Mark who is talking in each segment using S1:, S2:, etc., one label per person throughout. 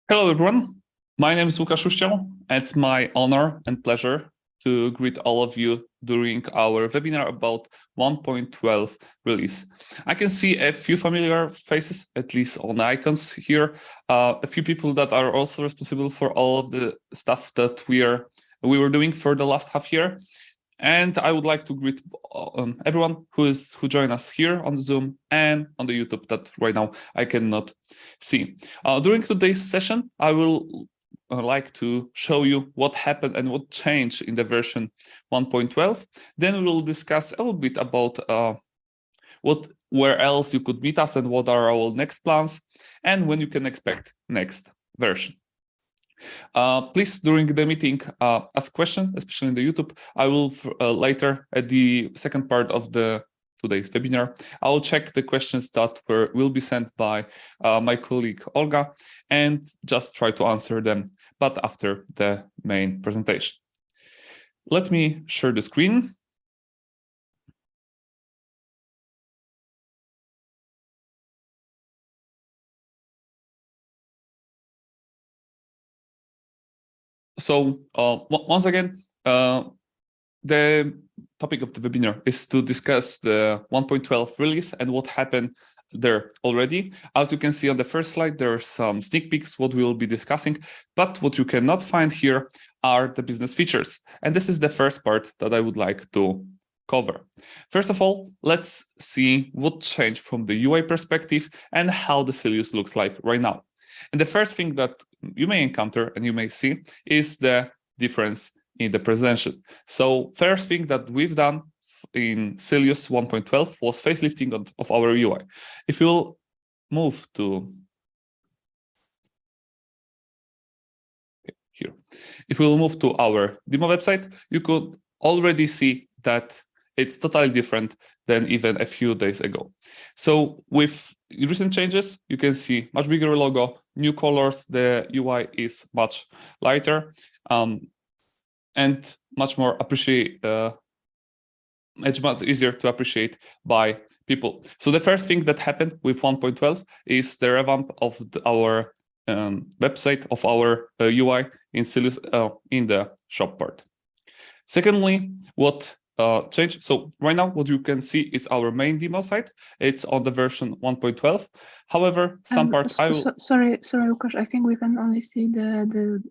S1: Hello, everyone. My name is Łukasz Chruściel. It's my honor and pleasure to greet all of you during our webinar about 1.12 release. I can see a few familiar faces, at least on the icons here, a few people that are also responsible for all of the stuff that we were doing for the last half year. And I would like to greet everyone who joined us here on the Zoom and on the YouTube that right now I cannot see. During today's session, I will like to show you what happened and what changed in the version 1.12. Then we will discuss a little bit about where else you could meet us and what are our next plans and when you can expect next version. Please, during the meeting, ask questions, especially in the YouTube. I will later, at the second part of today's webinar, I will check the questions that will be sent by my colleague Olga and just try to answer them, but after the main presentation. Let me share the screen. So once again, the topic of the webinar is to discuss the 1.12 release and what happened there already. As you can see on the first slide, there are some sneak peeks what we will be discussing, but what you cannot find here are the business features. And this is the first part that I would like to cover. First of all, let's see what changed from the UI perspective and how the Sylius looks like right now. And the first thing that you may encounter and you may see is the difference in the presentation. So first thing that we've done in Sylius 1.12 was facelifting of our UI. If you'll move to here, if we'll move to our demo website, you could already see that it's totally different than even a few days ago. So with recent changes, you can see much bigger logo, new colors, the UI is much lighter and much more it's much easier to appreciate by people. So the first thing that happened with 1.12 is the revamp of our website, of our UI in Sylius in the shop part. Secondly, what changed? So right now, what you can see is our main demo site. It's on the version 1.12. However, some parts I will.
S2: Sorry, Łukasz. I think we can only see the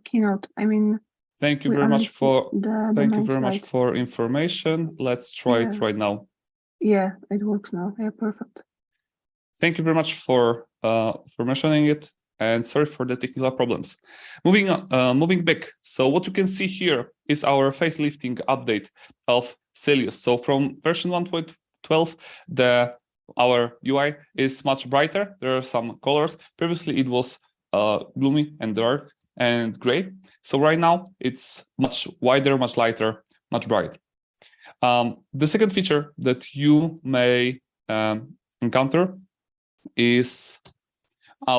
S2: keynote. I mean.
S1: Thank you very much for information. Let's try it right now.
S2: Yeah, it works now. Yeah, perfect.
S1: Thank you very much for mentioning it, and sorry for the technical problems. Moving back. So what you can see here is our facelifting update of Sylius. So from version 1.12, our UI is much brighter. There are some colors. Previously, it was gloomy and dark and gray. So right now it's much wider, much lighter, much brighter. The second feature that you may encounter is a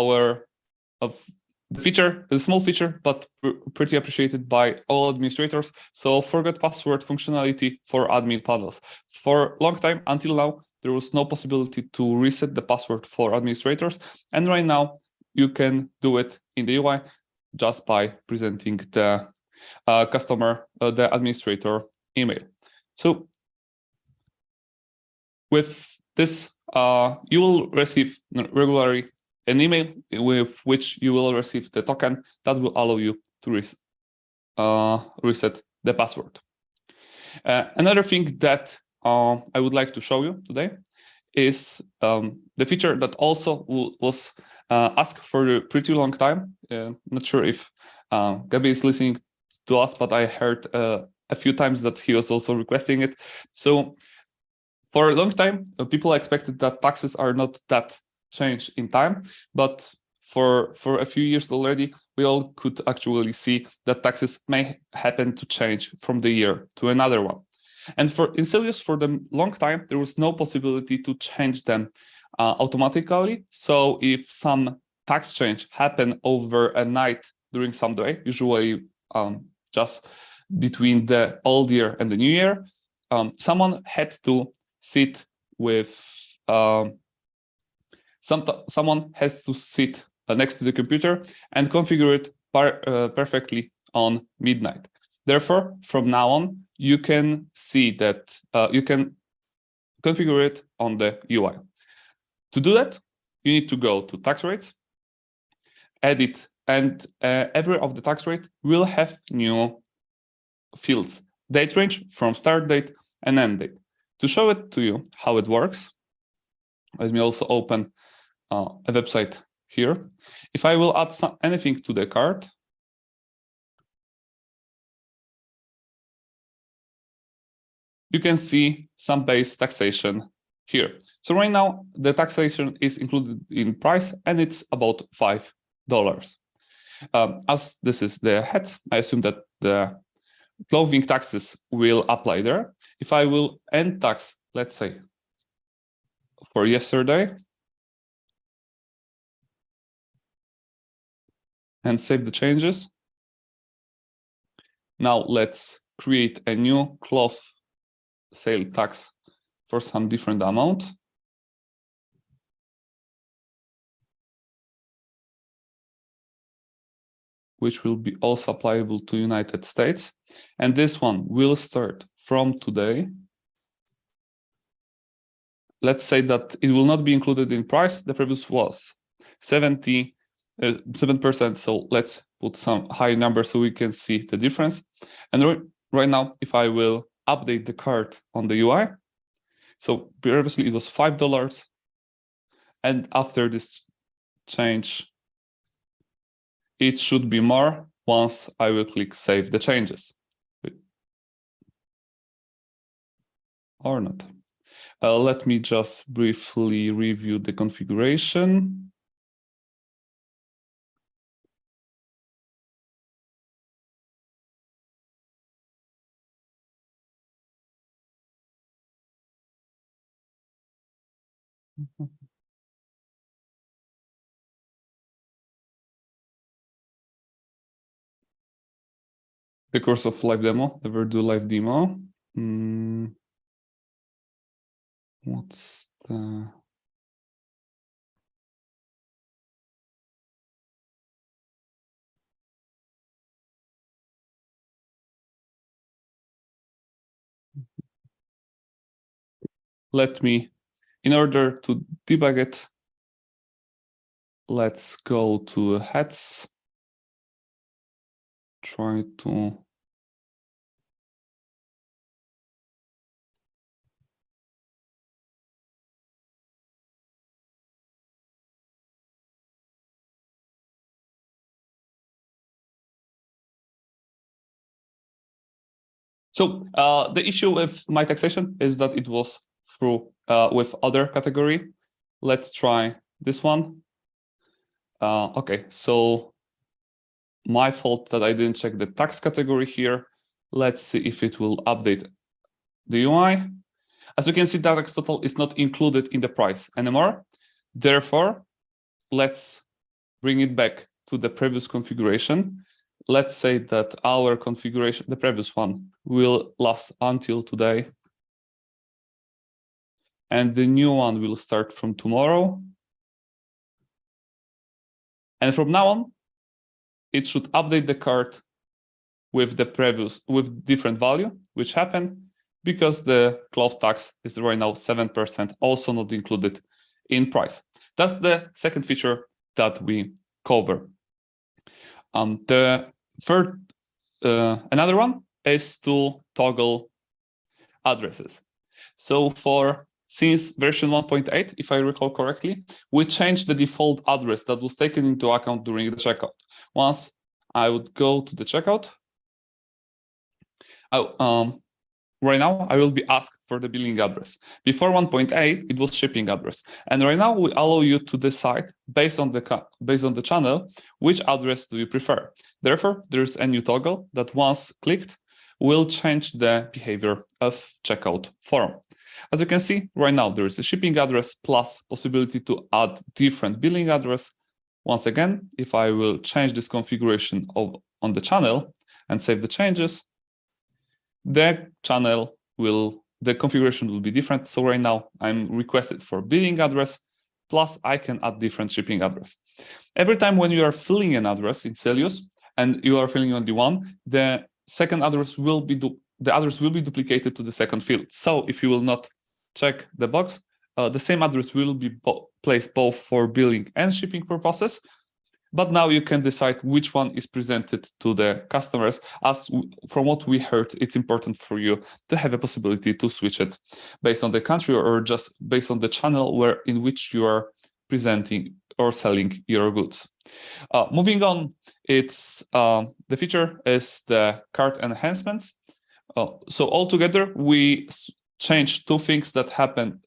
S1: small feature, but pretty appreciated by all administrators. So forget password functionality for admin panels. For a long time, until now, there was no possibility to reset the password for administrators. And right now you can do it in the UI just by presenting the the administrator email. So with this, you will receive regularly an email with which you will receive the token that will allow you to reset the password. Another thing that I would like to show you today is the feature that also was asked for a pretty long time. Not sure if Gabi is listening to us, but I heard a few times that he was also requesting it. So for a long time, people expected that taxes are not that changed in time, but for a few years already, we all could actually see that taxes may happen to change from the year to another one. And in Sylius, for the long time, there was no possibility to change them automatically. So if some tax change happened over a night during some day, usually just between the old year and the new year, someone had to sit with someone has to sit next to the computer and configure it perfectly on midnight. Therefore, from now on, you can see that you can configure it on the UI. To do that, you need to go to tax rates, edit, and every of the tax rate will have new fields, date range from start date and end date. To show it to you how it works, let me also open a website here. If I will add anything to the cart, you can see some base taxation here. So right now, the taxation is included in price, and it's about $5. As this is the head, I assume that the clothing taxes will apply there. If I will end tax, let's say, for yesterday, and save the changes. Now let's create a new cloth sale tax for some different amount. Which will be also applicable to United States. And this one will start from today. Let's say that it will not be included in price. The previous was 77%. So let's put some high number so we can see the difference. And right now, if I will update the cart on the UI, so previously it was $5. And after this change, it should be more once I will click Save the Changes. Or not. Let me just briefly review the configuration. The course of live demo, never do live demo. What's the... Let me, in order to debug it, let's go to heads. Try to So the issue with my taxation is that it was through with other category. Let's try this one. Okay, so my fault that I didn't check the tax category here. Let's see if it will update the UI. As you can see, tax total is not included in the price anymore. Therefore, let's bring it back to the previous configuration. Let's say that our configuration, the previous one, will last until today. And the new one will start from tomorrow. And from now on, it should update the cart with the previous, with different value, which happened because the cloth tax is right now 7%, also not included in price. That's the second feature that we cover. The third, another one is to toggle addresses. So since version 1.8, if I recall correctly, we changed the default address that was taken into account during the checkout. Once I would go to the checkout, right now I will be asked for the billing address. Before 1.8, it was shipping address, and right now we allow you to decide based on the channel which address do you prefer. Therefore, there's a new toggle that once clicked will change the behavior of checkout form. As you can see, right now there is a shipping address plus possibility to add different billing address. Once again, if I will change this configuration on the channel and save the changes, the configuration will be different. So right now I'm requested for billing address, plus I can add different shipping address. Every time when you are filling an address in Sylius and you are filling only one, the second address will be duplicated to the second field. So if you will not check the box, the same address will be placed both for billing and shipping purposes. But now you can decide which one is presented to the customers, as from what we heard, it's important for you to have a possibility to switch it based on the country or just based on the channel in which you are presenting or selling your goods. Moving on, the feature is the cart enhancements. So altogether, we changed two things that happen.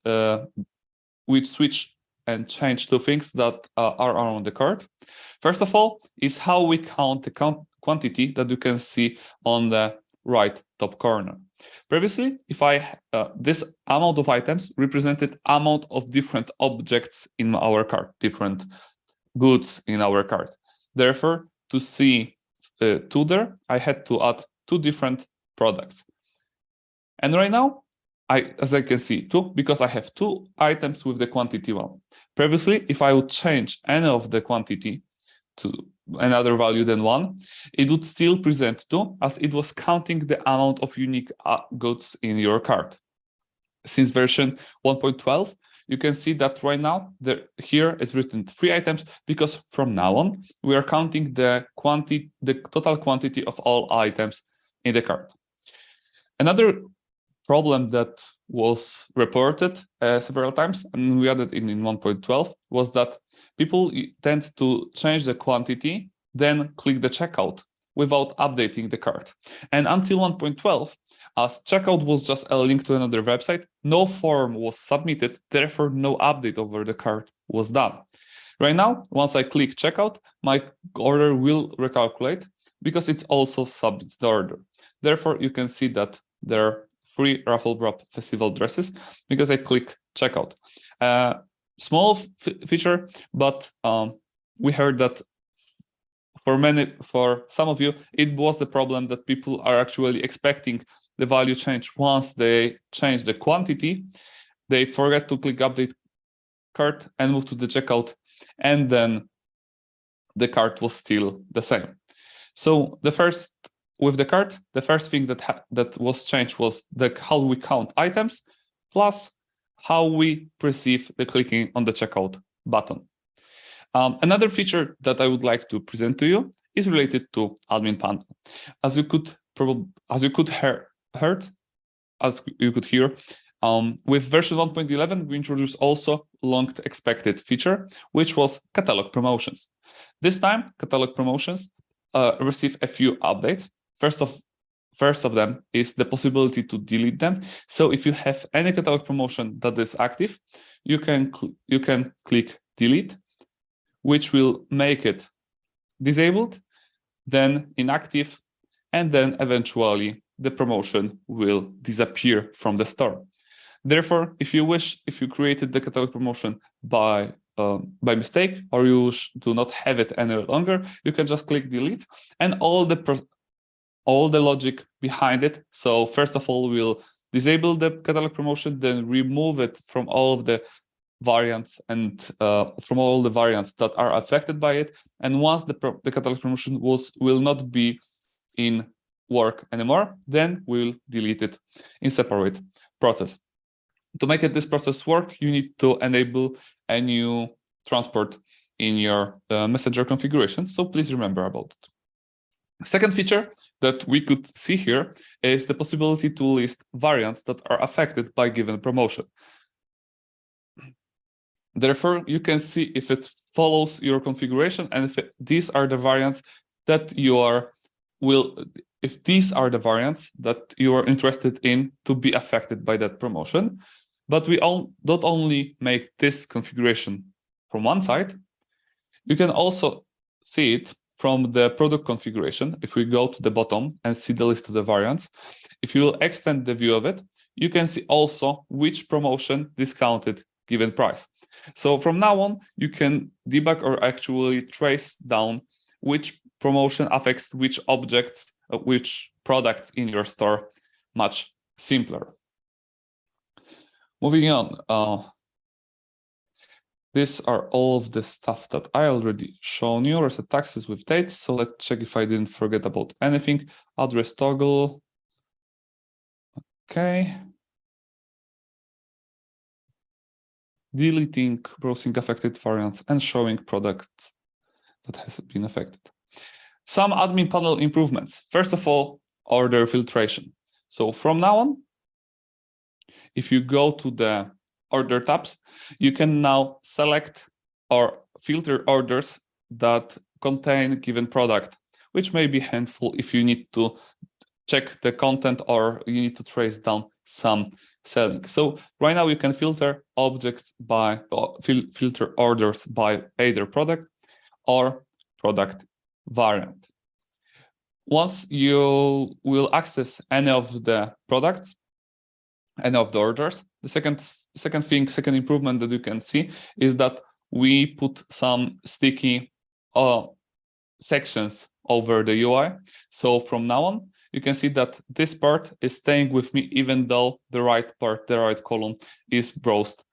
S1: We switch and change two things that are on the cart. First of all, is how we count the quantity that you can see on the right top corner. Previously, this amount of items represented amount of different objects in our cart, different goods in our cart. Therefore, to see two there, I had to add two different products. And right now, as I can see, two, because I have two items with the quantity 1. Previously, if I would change any of the quantity to another value than 1, it would still present 2, as it was counting the amount of unique goods in your cart. Since version 1.12, you can see that right now, here is written 3 items, because from now on, we are counting the total quantity of all items in the cart. Another problem that was reported several times, and we added in 1.12, was that people tend to change the quantity, then click the checkout without updating the cart. And until 1.12, as checkout was just a link to another website, no form was submitted, therefore no update over the cart was done. Right now, once I click checkout, my order will recalculate because it's also submits the order. Therefore, you can see that there are 3 raffle drop festival dresses because I click checkout. Small feature, but we heard that for some of you, it was the problem that people are actually expecting the value change once they change the quantity. They forget to click update cart and move to the checkout, and then the cart was still the same. So with the cart, the first thing that was changed was how we count items, plus how we perceive the clicking on the checkout button. Another feature that I would like to present to you is related to admin panel. As you could hear, with version 1.11, we introduced also long expected feature, which was catalog promotions. This time, catalog promotions receive a few updates. First of them is the possibility to delete them. So if you have any catalog promotion that is active, you can click delete, which will make it disabled, then inactive, and then eventually the promotion will disappear from the store. Therefore, if you created the catalog promotion by mistake, or you do not have it any longer, you can just click delete, and all the logic behind it. So first of all, we'll disable the catalog promotion, then remove it from all of the variants and from all the variants that are affected by it. And once the catalog promotion will not be in work anymore, then we'll delete it in separate process. To make this process work, you need to enable a new transport in your messenger configuration. So please remember about it. Second feature that we could see here is the possibility to list variants that are affected by given promotion. Therefore, you can see if it follows your configuration and if these are the variants that you are interested in to be affected by that promotion. But we don't only make this configuration from one side, you can also see it from the product configuration. If we go to the bottom and see the list of the variants, if you will extend the view of it, you can see also which promotion discounted given price. So from now on, you can debug or actually trace down which promotion affects which objects, which products in your store much simpler. Moving on. These are all of the stuff that I already shown you. Reset taxes with dates. So let's check if I didn't forget about anything. Address toggle. Okay. Deleting browsing affected variants and showing products that has been affected. Some admin panel improvements. First of all, order filtration. So from now on, if you go to the order tabs, you can now select or filter orders that contain given product, which may be handful if you need to check the content or you need to trace down some selling. So right now you can filter objects by filter orders by either product or product variant. Once you will access any of the products, any of the orders, the second improvement that you can see is that we put some sticky sections over the UI. So from now on, you can see that this part is staying with me, even though the right part, the right column, is browsed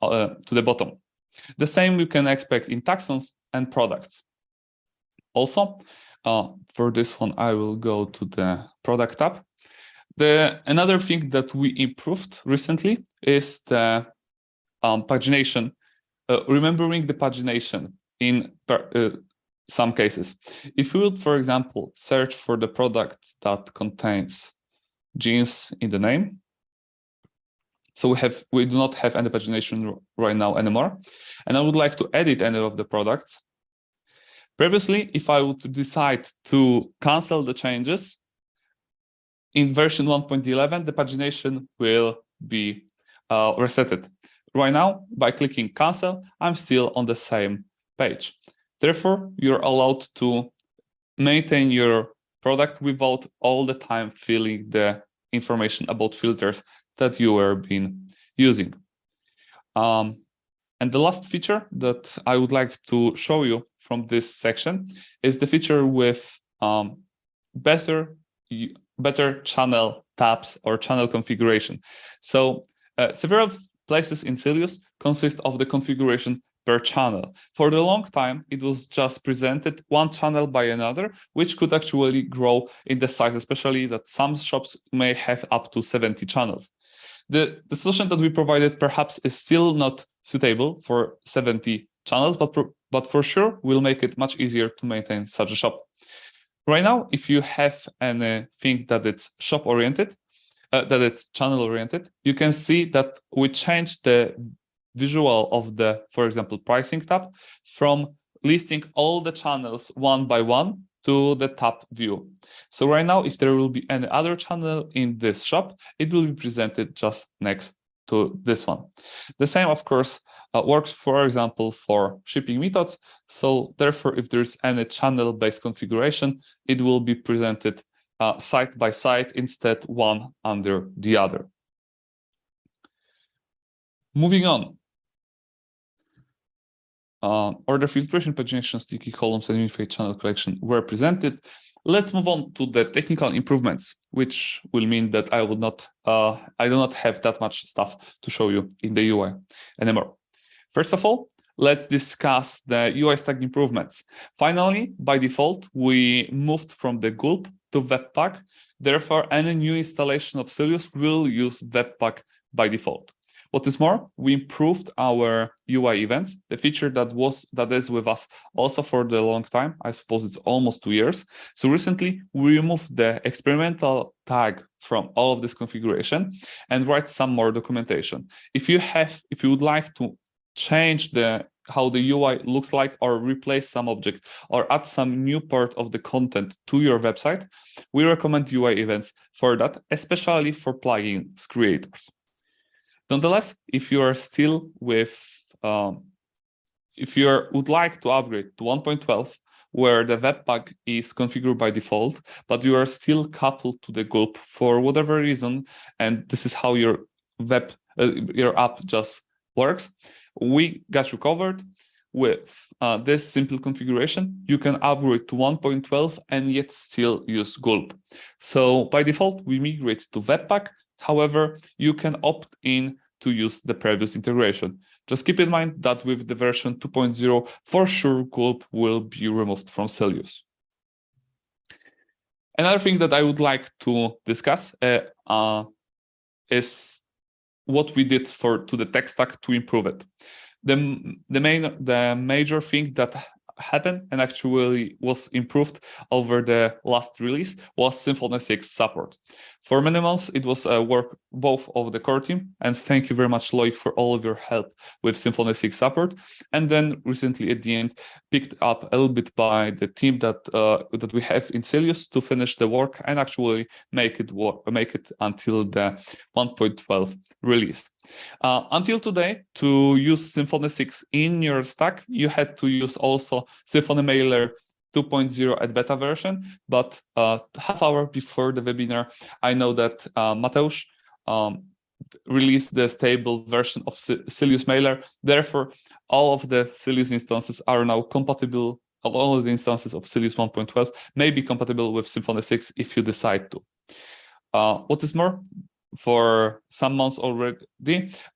S1: to the bottom. The same you can expect in taxons and products. Also, for this one, I will go to the product tab. Another thing that we improved recently is the pagination, remembering the pagination in some cases. If you would, for example, search for the product that contains jeans in the name, so we do not have any pagination right now anymore, and I would like to edit any of the products. Previously, if I would decide to cancel the changes, in version 1.11, the pagination will be resetted. Right now, by clicking cancel, I'm still on the same page. Therefore, you're allowed to maintain your product without all the time filling the information about filters that you were been using. And the last feature that I would like to show you from this section is the feature with better channel tabs or channel configuration. So several places in Sylius consist of the configuration per channel. For the long time, it was just presented one channel by another, which could actually grow in the size, especially that some shops may have up to 70 channels. The solution that we provided perhaps is still not suitable for 70 channels, but for sure will make it much easier to maintain such a shop. Right now, if you have anything that it's shop-oriented, that it's channel-oriented, you can see that we changed the visual of the, for example, pricing tab from listing all the channels one by one to the tab view. So right now, if there will be any other channel in this shop, it will be presented just next to this one. The same, of course, works, for example, for shipping methods. So therefore, if there's any channel-based configuration, it will be presented side by side instead one under the other. Moving on. Order filtration, pagination, sticky columns, and unified channel collection were presented. Let's move on to the technical improvements, which will mean that I do not have that much stuff to show you in the UI anymore. First of all, let's discuss the UI stack improvements. Finally, by default, we moved from the gulp to Webpack. Therefore, any new installation of Sylius will use Webpack by default. What is more, we improved our UI events, the feature that is with us also for the long time. I suppose it's almost 2 years. So recently, we removed the experimental tag from all of this configuration and write some more documentation. If you would like to change how the UI looks like, or replace some object, or add some new part of the content to your website, we recommend UI events for that, especially for plugins creators. Nonetheless, if you are still if you would like to upgrade to 1.12, where the Webpack is configured by default, but you are still coupled to the gulp for whatever reason, and this is how your app just works, we got you covered. With this simple configuration, you can upgrade to 1.12 and yet still use gulp. So by default, we migrate to Webpack. However, you can opt in to use the previous integration. Just keep in mind that with the version 2.0, for sure, gulp will be removed from Sylius. Another thing that I would like to discuss is what we did to the tech stack to improve it. The major thing that happened and actually was improved over the last release was Symfony 6 support. For many months, it was work both of the core team, and thank you very much, Loic, for all of your help with Symfony 6 support. And then recently at the end, picked up a little bit by the team that we have in Sylius to finish the work and actually make it until the 1.12 release. Until today, to use Symfony 6 in your stack, you had to use also Symfony Mailer 2.0 at beta version, but half hour before the webinar, I know that Mateusz released the stable version of Sylius Mailer. Therefore, all of the Sylius instances are now compatible. All of the instances of Sylius 1.12 may be compatible with Symfony 6 if you decide to. What is more, for some months already,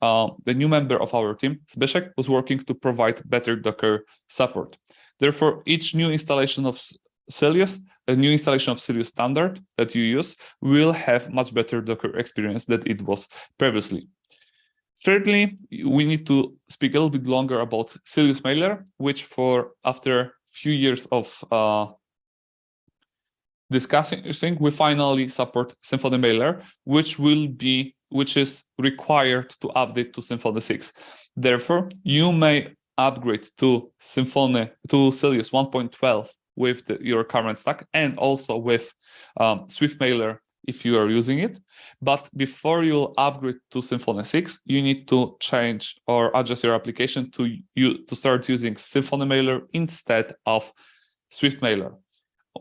S1: the new member of our team, Zbyszek, was working to provide better Docker support. Therefore, each new installation of Sylius, a new installation of Sylius standard that you use, will have much better Docker experience than it was previously. Thirdly, we need to speak a little bit longer about Sylius Mailer, which after a few years of discussing, we finally support Symfony Mailer, which is required to update to Symfony 6. Therefore, you may upgrade to Sylius 1.12 with your current stack, and also with Swift Mailer if you are using it. But before you upgrade to Symfony 6, you need to change or adjust your application to start using Symfony Mailer instead of Swift Mailer.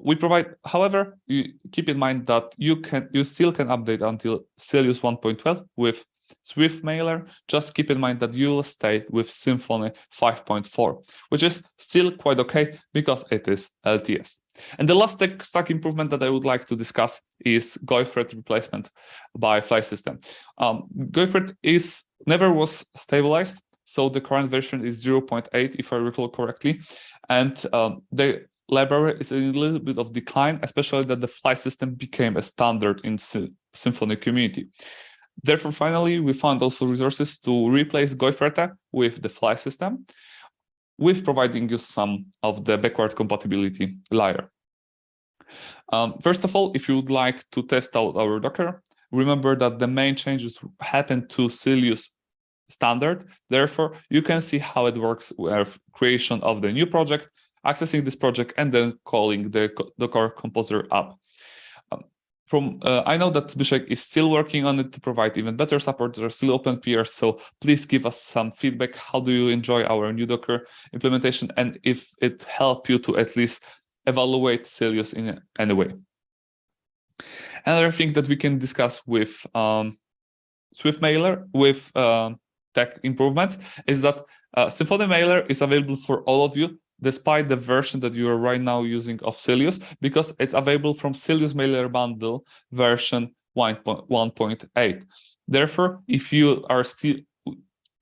S1: We provide, however, you keep in mind that you still can update until Sylius 1.12 with Swift Mailer. Just keep in mind that you will stay with Symfony 5.4, which is still quite okay because it is LTS. And the last tech stack improvement that I would like to discuss is GoiThread replacement by Fly System. GoiThread never was stabilized, so the current version is 0.8, if I recall correctly, and the library is in a little bit of decline, especially that the Fly System became a standard in Symfony community. Therefore, finally, we found also resources to replace GoiThread with the Fly System, with providing you some of the backward compatibility layer. First of all, if you would like to test out our Docker, remember that the main changes happened to Sylius standard. Therefore, you can see how it works with creation of the new project, accessing this project, and then calling the Docker Composer app. I know that Zbyszek is still working on it to provide even better support. There are still open PRs, so please give us some feedback. How do you enjoy our new Docker implementation, and if it helped you to at least evaluate Sylius in any way? Another thing that we can discuss with Swift Mailer, with tech improvements, is that Symfony Mailer is available for all of you, despite the version that you are right now using of Sylius, because it's available from Sylius Mailer Bundle version 1.8. Therefore, if you are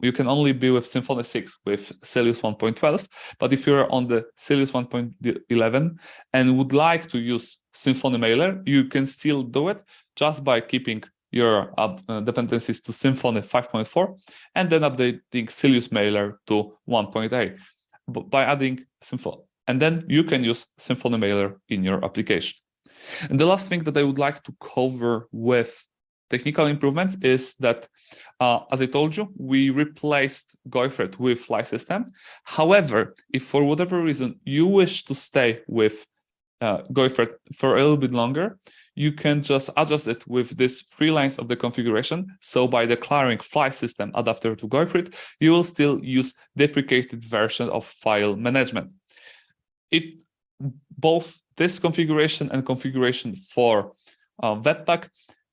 S1: you can only be with Symfony 6 with Sylius 1.12, but if you're on the Sylius 1.11 and would like to use Symfony Mailer, you can still do it just by keeping your dependencies to Symfony 5.4 and then updating Sylius Mailer to 1.8. By adding Symfony, and then you can use Symfony Mailer in your application. And the last thing that I would like to cover with technical improvements is that, as I told you, we replaced GoiThread with Fly System. However, if for whatever reason you wish to stay with GoiThread for a little bit longer, you can just adjust it with these 3 lines of the configuration. So by declaring Fly System adapter to GoiThread, you will still use deprecated version of file management. Both this configuration and configuration for Webpack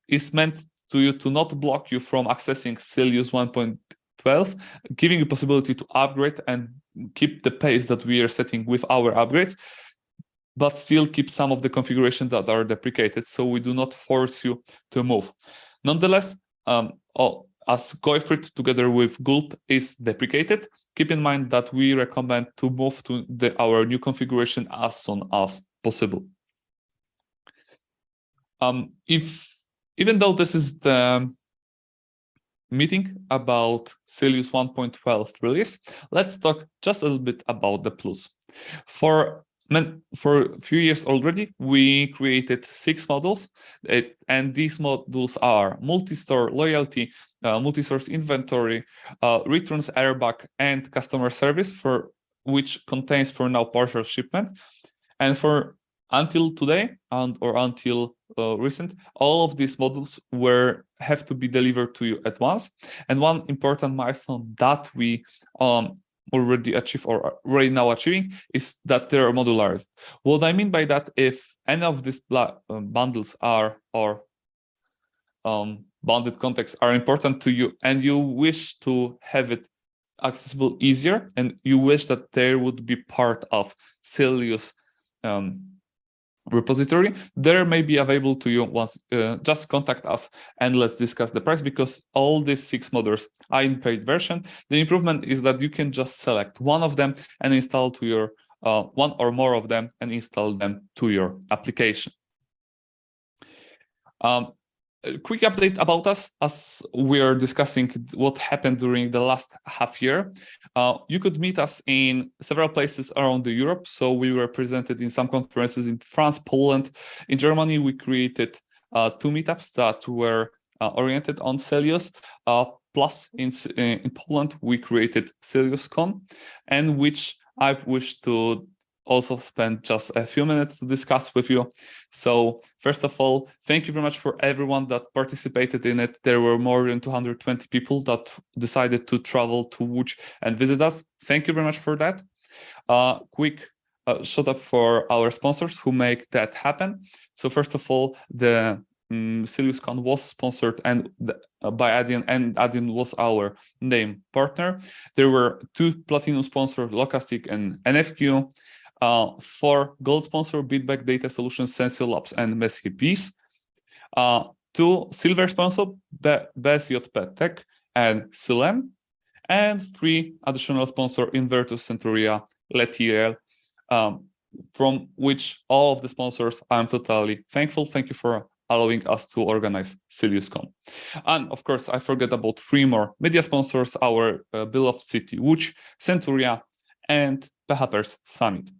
S1: is meant to not block you from accessing Sylius 1.12, giving you possibility to upgrade and keep the pace that we are setting with our upgrades, but still keep some of the configurations that are deprecated, so we do not force you to move. Nonetheless, as Goifrid together with Gulp is deprecated, keep in mind that we recommend to move to our new configuration as soon as possible. Even though this is the meeting about Sylius 1.12 release, let's talk just a little bit about the plus. For a few years already, we created 6 modules, and these modules are multi-store loyalty, multi-source inventory, returns airbag, and customer service, for which contains for now partial shipment. And for until today or until recent, all of these modules have to be delivered to you at once. And one important milestone that we already achieved or right now achieving is that they are modularized. What I mean by that, if any of these bundles are or bounded contexts are important to you and you wish to have it accessible easier and you wish that they would be part of Sylius repository, there may be available to you once. Just contact us and let's discuss the price, because all these 6 modules are in paid version. The improvement is that you can just select one of them and install to your one or more of them and install them to your application. A quick update about us as we are discussing what happened during the last half year. You could meet us in several places around Europe. So we were presented in some conferences in France, Poland. In Germany, we created 2 meetups that were oriented on Sylius. Plus in Poland, we created SyliusCon, and which I wish to also spend just a few minutes to discuss with you. So first of all, thank you very much for everyone that participated in it. There were more than 220 people that decided to travel to Łódź and visit us. Thank you very much for that. Quick shout out for our sponsors who make that happen. So first of all, the SyliusCon was sponsored by Adyen, and Adyen was our name partner. There were 2 platinum sponsors, Locastic and NFQ. 4 gold sponsor, Bitback Data Solutions, Sensio Labs, and Messier Peace. 2 silver sponsor, BSJP Tech and Sylen. And 3 additional sponsor, Invertus, Centuria, Letiel, from which all of the sponsors I'm totally thankful. Thank you for allowing us to organize SyliusCon. And of course, I forget about 3 more media sponsors, our beloved city, Łódź, Centuria, and PHPers Summit.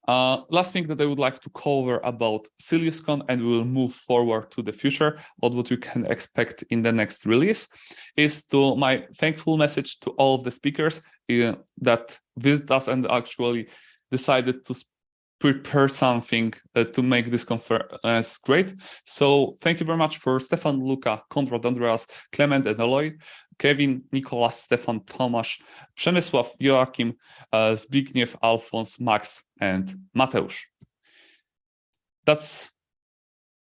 S1: Last thing that I would like to cover about SyliusCon, and we will move forward to the future, what you can expect in the next release, is to my thankful message to all of the speakers that visit us and actually decided to prepare something to make this conference great. So thank you very much for Stefan, Luka, Konrad, Andreas, Clement, and Eloy, Kevin, Nicolas, Stefan, Tomasz, Przemysław, Joachim, Zbigniew, Alfons, Max, and Mateusz. That's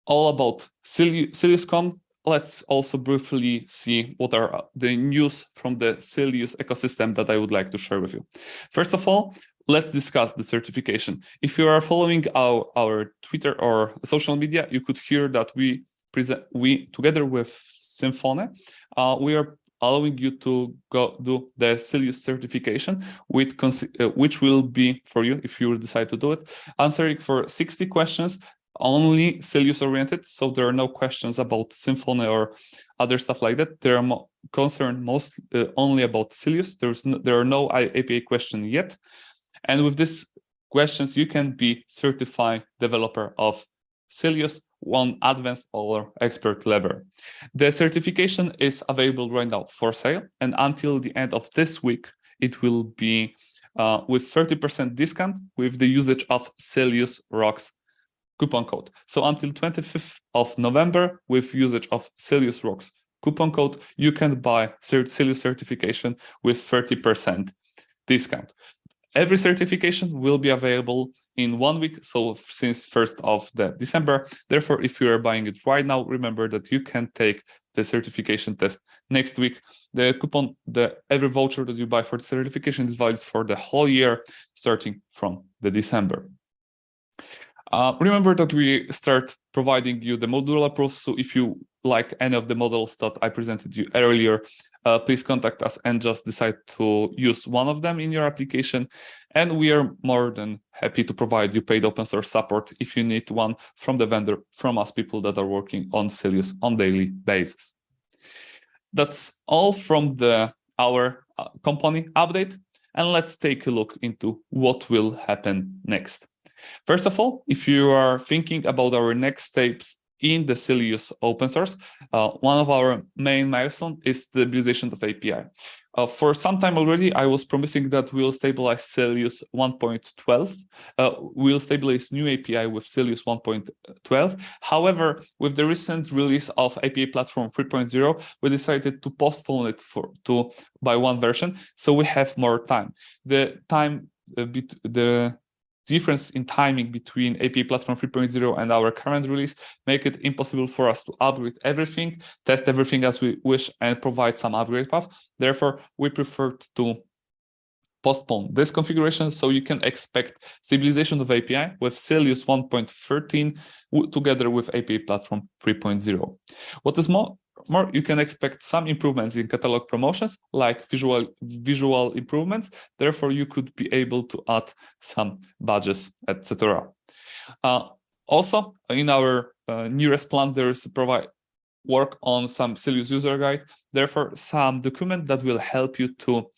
S1: all about SyliusCon. Let's also briefly see what are the news from the Sylius ecosystem that I would like to share with you. First of all, let's discuss the certification. If you are following our Twitter or social media, you could hear that we together with Symfony, we are allowing you to go do the Sylius certification, which will be for you, if you decide to do it, answering for 60 questions, only Sylius oriented. So there are no questions about Symfony or other stuff like that. They are concerned only about Sylius. There are no API questions yet. And with these questions, you can be certified developer of Sylius on advanced or expert level. The certification is available right now for sale, and until the end of this week, it will be with 30% discount with the usage of Sylius Rocks coupon code. So until 25th of November, with usage of Sylius Rocks coupon code, you can buy Sylius certification with 30% discount. Every certification will be available in 1 week, so since 1st of December. Therefore, if you are buying it right now, remember that you can take the certification test next week. The coupon, every voucher that you buy for the certification is valid for the whole year, starting from December. Remember that we start providing you the modular approach. So if you like any of the models that I presented you earlier, please contact us and just decide to use one of them in your application. And we are more than happy to provide you paid open source support if you need one from the vendor, from us, people that are working on Sylius on daily basis. That's all from our company update. And let's take a look into what will happen next. First of all, if you are thinking about our next steps in the Sylius open source, one of our main milestones is the stabilization of API. For some time already, I was promising that we'll stabilize Sylius 1.12. We'll stabilize new API with Sylius 1.12. However, with the recent release of API Platform 3.0, we decided to postpone it by one version, so we have more time. The difference in timing between API Platform 3.0 and our current release make it impossible for us to upgrade everything, test everything as we wish, and provide some upgrade path. Therefore, we preferred to postpone this configuration, so you can expect stabilization of API with Sylius 1.13 together with API Platform 3.0. What is more, you can expect some improvements in catalog promotions, like visual improvements. Therefore, you could be able to add some badges, etc. Also, in our nearest plan, there is work on some Sylius user guide. Therefore, some document that will help you to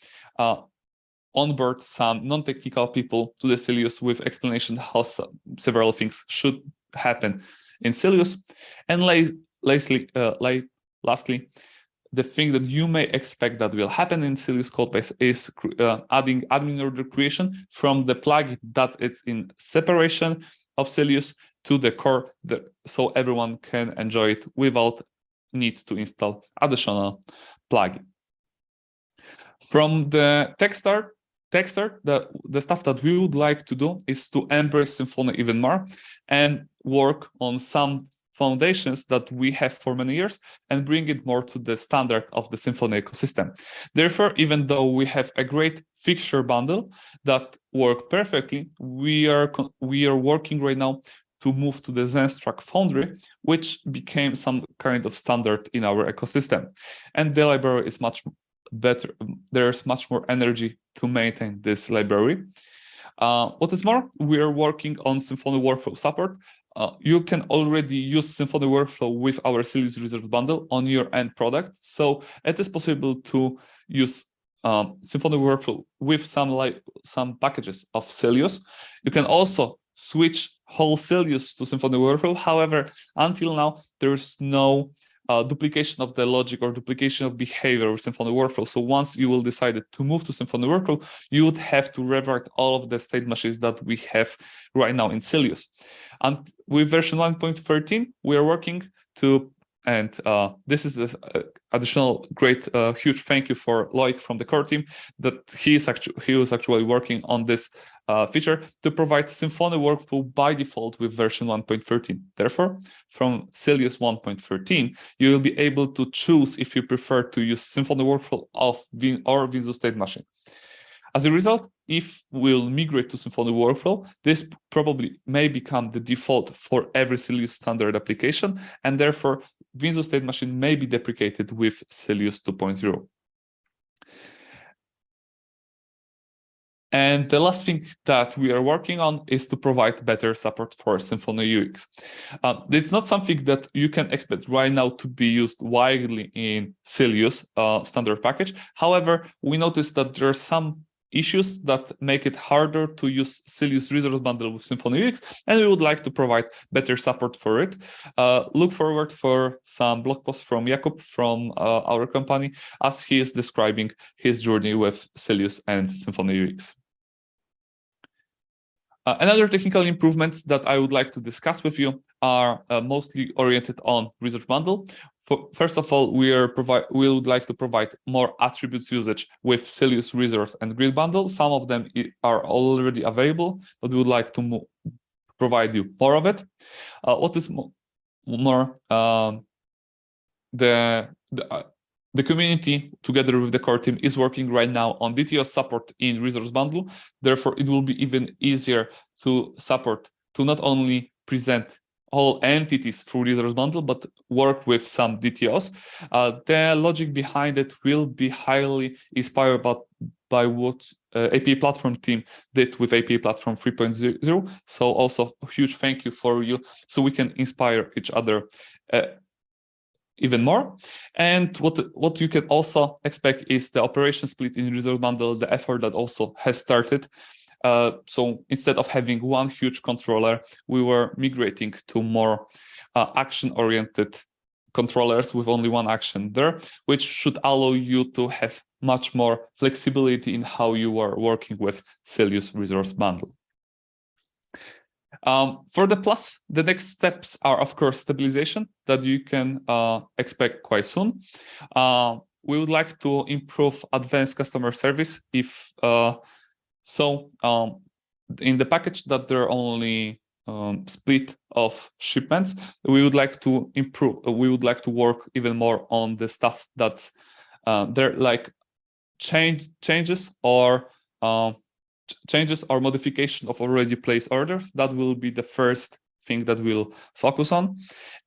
S1: onboard some non-technical people to the Sylius with explanation how several things should happen in Sylius. And lastly, the thing that you may expect that will happen in Sylius codebase is adding admin order creation from the plugin that it's in separation of Sylius to the core, so everyone can enjoy it without need to install additional plugin. From the tech start, the stuff that we would like to do is to embrace Symfony even more and work on some foundations that we have for many years and bring it more to the standard of the Symfony ecosystem. Therefore, even though we have a great fixture bundle that work perfectly, we are working right now to move to the Zenstruct Foundry, which became some kind of standard in our ecosystem. And the library is much better. There's much more energy to maintain this library. What is more, we are working on Symfony workflow support. You can already use Symfony workflow with our Sylius Research Bundle on your end product. So it is possible to use Symfony workflow with some packages of Sylius. You can also switch whole Sylius to Symfony workflow. However, until now, there's no duplication of the logic or duplication of behavior with Symfony workflow. So once you will decide to move to Symfony workflow, you would have to revert all of the state machines that we have right now in Sylius. And with version 1.13, we are working to, and this is the additional great, huge thank you for Loic from the core team, that he was actually working on this feature to provide Symfony workflow by default with version 1.13. Therefore, from Sylius 1.13, you will be able to choose if you prefer to use Symfony workflow or Windows state machine. As a result, if we'll migrate to Symfony workflow, this probably may become the default for every Sylius standard application, and therefore Windows state machine may be deprecated with Sylius 2.0. And the last thing that we are working on is to provide better support for Symfony UX. It's not something that you can expect right now to be used widely in Sylius standard package. However, we noticed that there are some issues that make it harder to use Sylius Resource Bundle with Symfony UX, and we would like to provide better support for it. Look forward for some blog posts from Jakub from our company, as he is describing his journey with Sylius and Symfony UX. Another technical improvements that I would like to discuss with you are mostly oriented on Research Bundle. First of all, we would like to provide more attributes usage with Sylius Resource and Grid Bundle. Some of them are already available, but we would like to provide you more of it. What is more, the community, together with the core team, is working right now on DTO support in Resource Bundle. Therefore, it will be even easier to support to not only present all entities through resource bundle, but work with some DTOs. The logic behind it will be highly inspired by what API Platform team did with API Platform 3.0. So also a huge thank you for you, so we can inspire each other even more. And what you can also expect is the operation split in resource bundle, the effort that also has started. So instead of having one huge controller, we were migrating to more action-oriented controllers with only one action there, which should allow you to have much more flexibility in how you are working with Sylius Resource Bundle. For the Plus, the next steps are, of course, stabilization that you can expect quite soon. We would like to improve advanced customer service if in the package that there are only split of shipments, we would like to improve. We would like to work even more on the stuff that's there, like changes or modification of already placed orders. That will be the first thing that we'll focus on.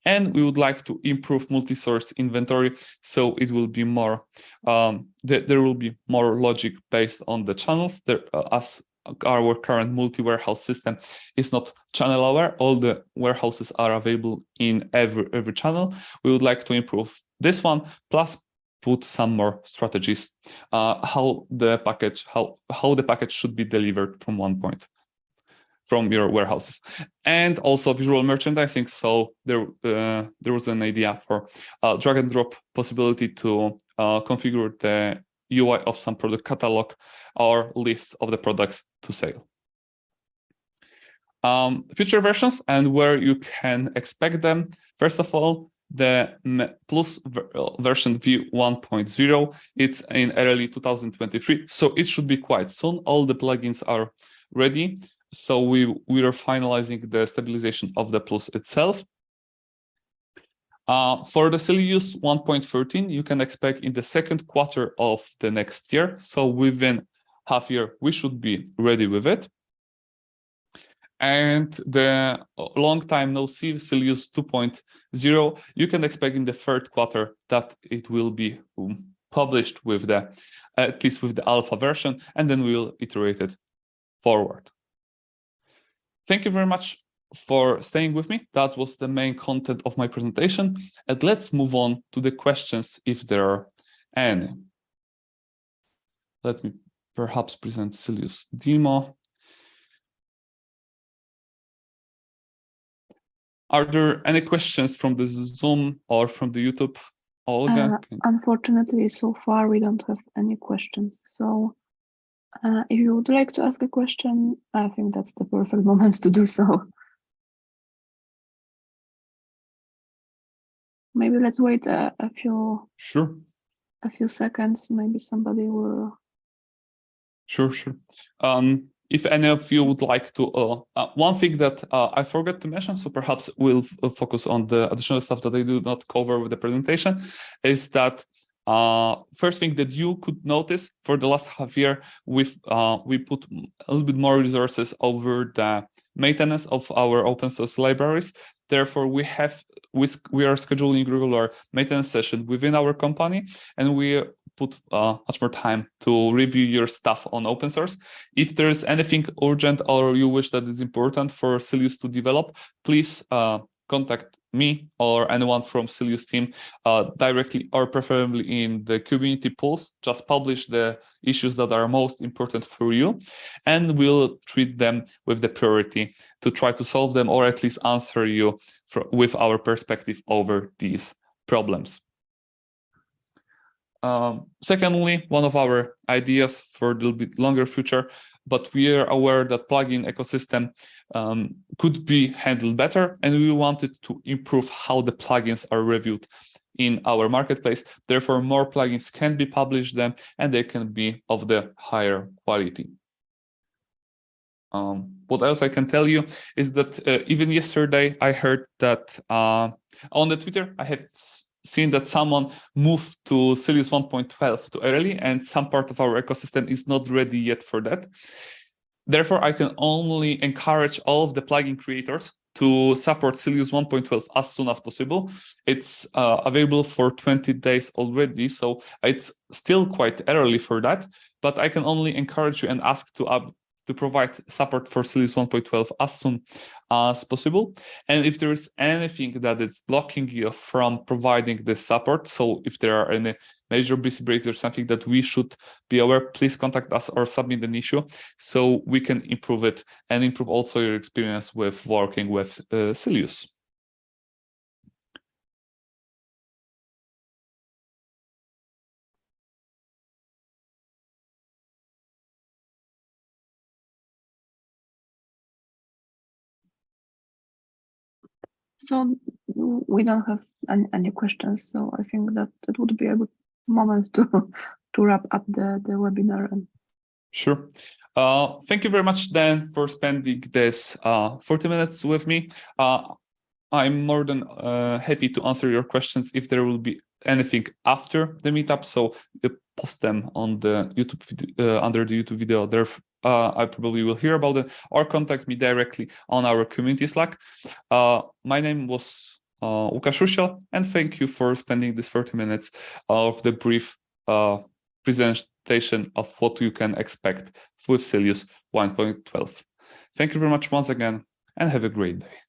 S1: And we would like to improve multi-source inventory, so it will be more, there will be more logic based on the channels. There, as our current multi-warehouse system is not channel aware, all the warehouses are available in every channel. We would like to improve this one, plus put some more strategies, how the package should be delivered from one point from your warehouses, and also visual merchandising. So there was an idea for drag and drop possibility to configure the UI of some product catalog or lists of the products to sale. Future versions and where you can expect them. First of all, the Plus version v1.0, it's in early 2023, so it should be quite soon. All the plugins are ready, so we are finalizing the stabilization of the Plus itself. For the Sylius 1.13, you can expect in the second quarter of the next year, so within half year we should be ready with it. And the long time no see Sylius 2.0, you can expect in the third quarter that it will be published with the, at least with the alpha version, and then we'll iterate it forward. Thank you very much for staying with me. That was the main content of my presentation. And let's move on to the questions if there are any. Let me perhaps present Sylius demo. Are there any questions from the Zoom or from the YouTube? Olga?
S2: Unfortunately, so far we don't have any questions. So if you would like to ask a question, I think that's the perfect moment to do so. Maybe let's wait a few seconds. Maybe somebody will.
S1: Sure. If any of you would like to, one thing that I forgot to mention, so perhaps we'll focus on the additional stuff that I do not cover with the presentation, is that first thing that you could notice for the last half year, we put a little bit more resources over the maintenance of our open source libraries. Therefore, we are scheduling regular maintenance session within our company, and we put much more time to review your stuff on open source. If there's anything urgent or you wish that is important for Sylius to develop, please contact me or anyone from Sylius team directly, or preferably in the community polls. Just publish the issues that are most important for you, and we'll treat them with the priority to try to solve them, or at least answer you with our perspective over these problems. Secondly, one of our ideas for a little bit longer future, but we are aware that plugin ecosystem could be handled better, and we wanted to improve how the plugins are reviewed in our marketplace. Therefore, more plugins can be published then, and they can be of the higher quality. What else I can tell you is that even yesterday I heard that on the Twitter I have seen that someone moved to Sylius 1.12 too early, and some part of our ecosystem is not ready yet for that. Therefore, I can only encourage all of the plugin creators to support Sylius 1.12 as soon as possible. It's available for 20 days already, so it's still quite early for that, but I can only encourage you and ask to provide support for Sylius 1.12 as soon as possible. And if there is anything that is blocking you from providing this support, so if there are any major busy breaks or something that we should be aware, please contact us or submit an issue so we can improve it and improve also your experience with working with Sylius.
S2: So we don't have any questions. So I think that it would be a good moment to wrap up the webinar.
S1: Sure. Thank you very much, Dan, for spending this 40 minutes with me. I'm more than happy to answer your questions if there will be anything after the meetup. So post them on the YouTube video, under the YouTube video. There, I probably will hear about it, or contact me directly on our community Slack. My name was Łukasz Chruściel, and thank you for spending this 30 minutes of the brief presentation of what you can expect with Sylius 1.12. Thank you very much once again, and have a great day.